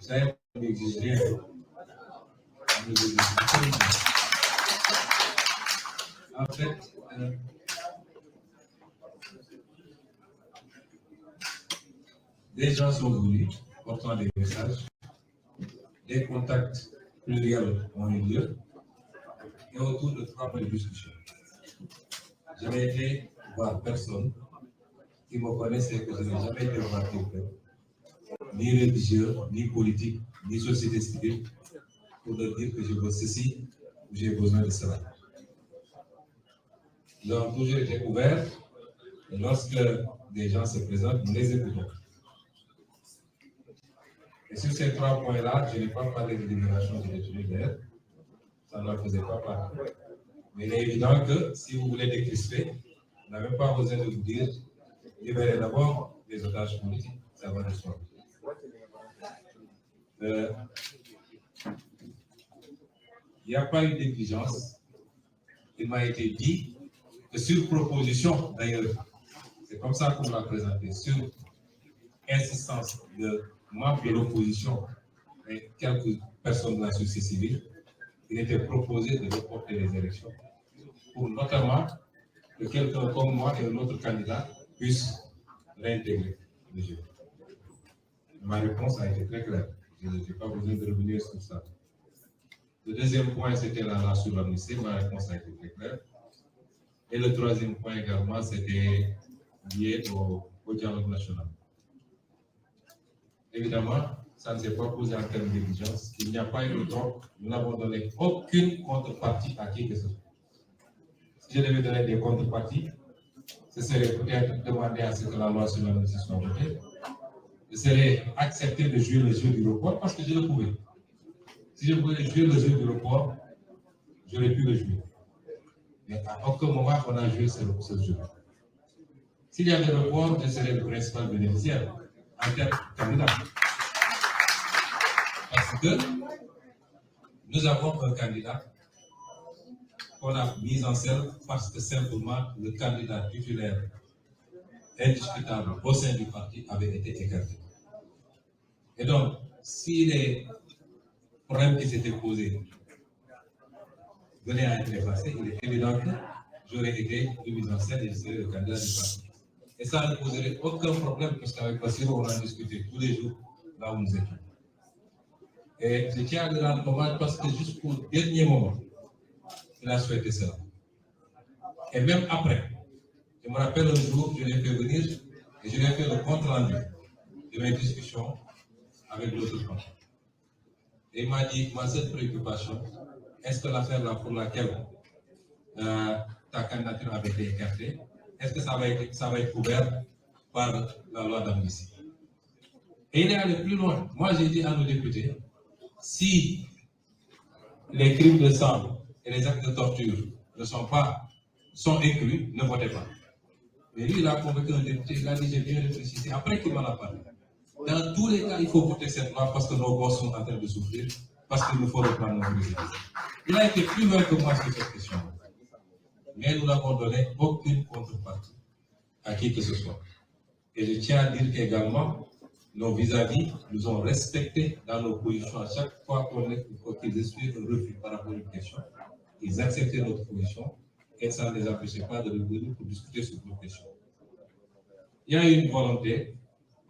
Ça n'exige rien. En fait, des gens sont venus portant des messages, des contacts pluriels ont eu lieu, et autour de 3 points de discussion. Je n'ai été voir personne qui me connaissait, que je n'ai jamais été voir quelqu'un, ni religieux, ni politique, ni société civile, pour leur dire que je veux ceci ou j'ai besoin de cela. Ils ont toujours été ouverts, et lorsque des gens se présentent, nous les écoutons. Et sur ces 3 points-là, je n'ai pas parlé de libération des détenus d'aide, ça ne faisait pas partie. Mais il est évident que si vous voulez décrisper, vous n'avez pas besoin de vous dire libérez d'abord les otages politiques, ça va de soi. Il n'y a pas eu de négligence. Il m'a été dit que sur proposition, d'ailleurs, c'est comme ça qu'on l'a présenté, sur insistance de membres de l'opposition et quelques personnes de la société civile, il était proposé de reporter les élections pour notamment que quelqu'un comme moi et un autre candidat puissent réintégrer le jeu. Ma réponse a été très claire. Je n'ai pas besoin de revenir sur ça. Le deuxième point, c'était la loi sur l'amnistie. Ma réponse a été très claire. Et le troisième point également, c'était lié au dialogue national. Évidemment, ça ne s'est pas posé en termes d'exigence. Il n'y a pas eu de drogue. Nous n'avons donné aucune contrepartie à qui que ce soit. Si je devais donner des contreparties, ce serait peut-être demander à ce que la loi sur l'amnistie soit votée. Je serais accepté de jouer le jeu du report parce que je le pouvais. Si je voulais jouer le jeu du report, j'aurais pu le jouer. Mais à aucun moment on a joué ce jeu. S'il y avait le report, je serais le principal bénéficiaire en termes de candidat. Parce que nous avons un candidat qu'on a mis en scène parce que simplement le candidat titulaire indiscutable au sein du parti avait été écarté. Et donc, si les problèmes qui s'étaient posés venaient à être effacés, il est évident que j'aurais été mis en scène et je serais le candidat du parti. Et ça ne poserait aucun problème parce qu'avec Bassirou, on a discuté tous les jours là où nous étions. Et je tiens à lui rendre hommage parce que jusqu'au dernier moment, il a souhaité cela. Et même après, je me rappelle un jour, je l'ai fait venir et je lui ai fait le compte rendu de mes discussions avec l'autre camp. Et il m'a dit, ma seule préoccupation, est-ce que l'affaire là pour laquelle ta candidature avait été écartée, est-ce que ça va être couvert par la loi d'amnistie? Et il est allé plus loin. Moi, j'ai dit à nos députés, si les crimes de sang et les actes de torture sont inclus, ne votez pas. Mais lui, il a convoqué un député, il a dit, j'ai bien réfléchi. Après qu'il m'en a parlé. Dans tous les cas, il faut voter cette loi parce que nos gosses sont en train de souffrir, parce qu'il nous faut reprendre nos vies. Il a été plus loin que moi sur cette question. Mais nous n'avons donné aucune contrepartie à qui que ce soit. Et je tiens à dire qu'également, nos vis-à-vis nous ont respectés dans nos positions à chaque fois qu'ils expriment un refus par rapport à une question. Ils acceptaient notre position et ça ne les empêchait pas de revenir pour discuter sur nos questions. Il y a une volonté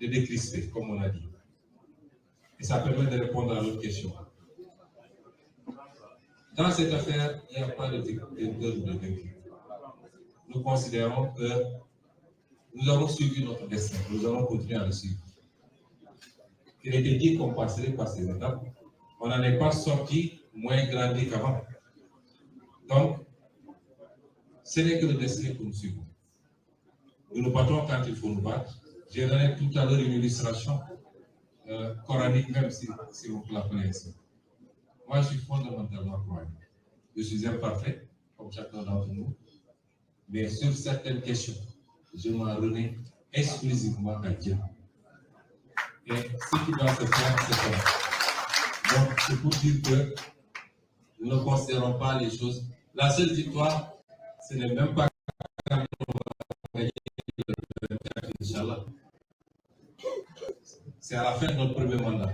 de décrisper, comme on a dit. Et ça permet de répondre à l'autre question. Dans cette affaire, il n'y a pas de vaincu. Nous considérons que nous avons suivi notre destin, nous allons continuer à le suivre. Il était dit qu'on passerait par ces étapes. On n'en est pas sorti moins grandi qu'avant. Donc, ce n'est que le destin que nous suivons. Nous nous battons quand il faut nous battre. J'ai donné tout à l'heure une illustration coranique, même si vous la connaissez. Moi, je suis fondamentalement croyant. Je suis imparfait, comme chacun d'entre nous. Mais sur certaines questions, je m'en remets exclusivement à Dieu. Et ce qui doit se faire, c'est ça. Donc, c'est pour dire que nous ne considérons pas les choses. La seule victoire, ce n'est même pas quand on va gagner le 24, Inch'Allah. C'est à la fin de notre premier mandat.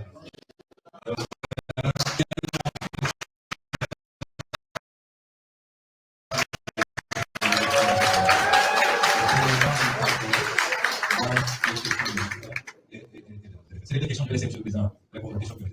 confronter chaque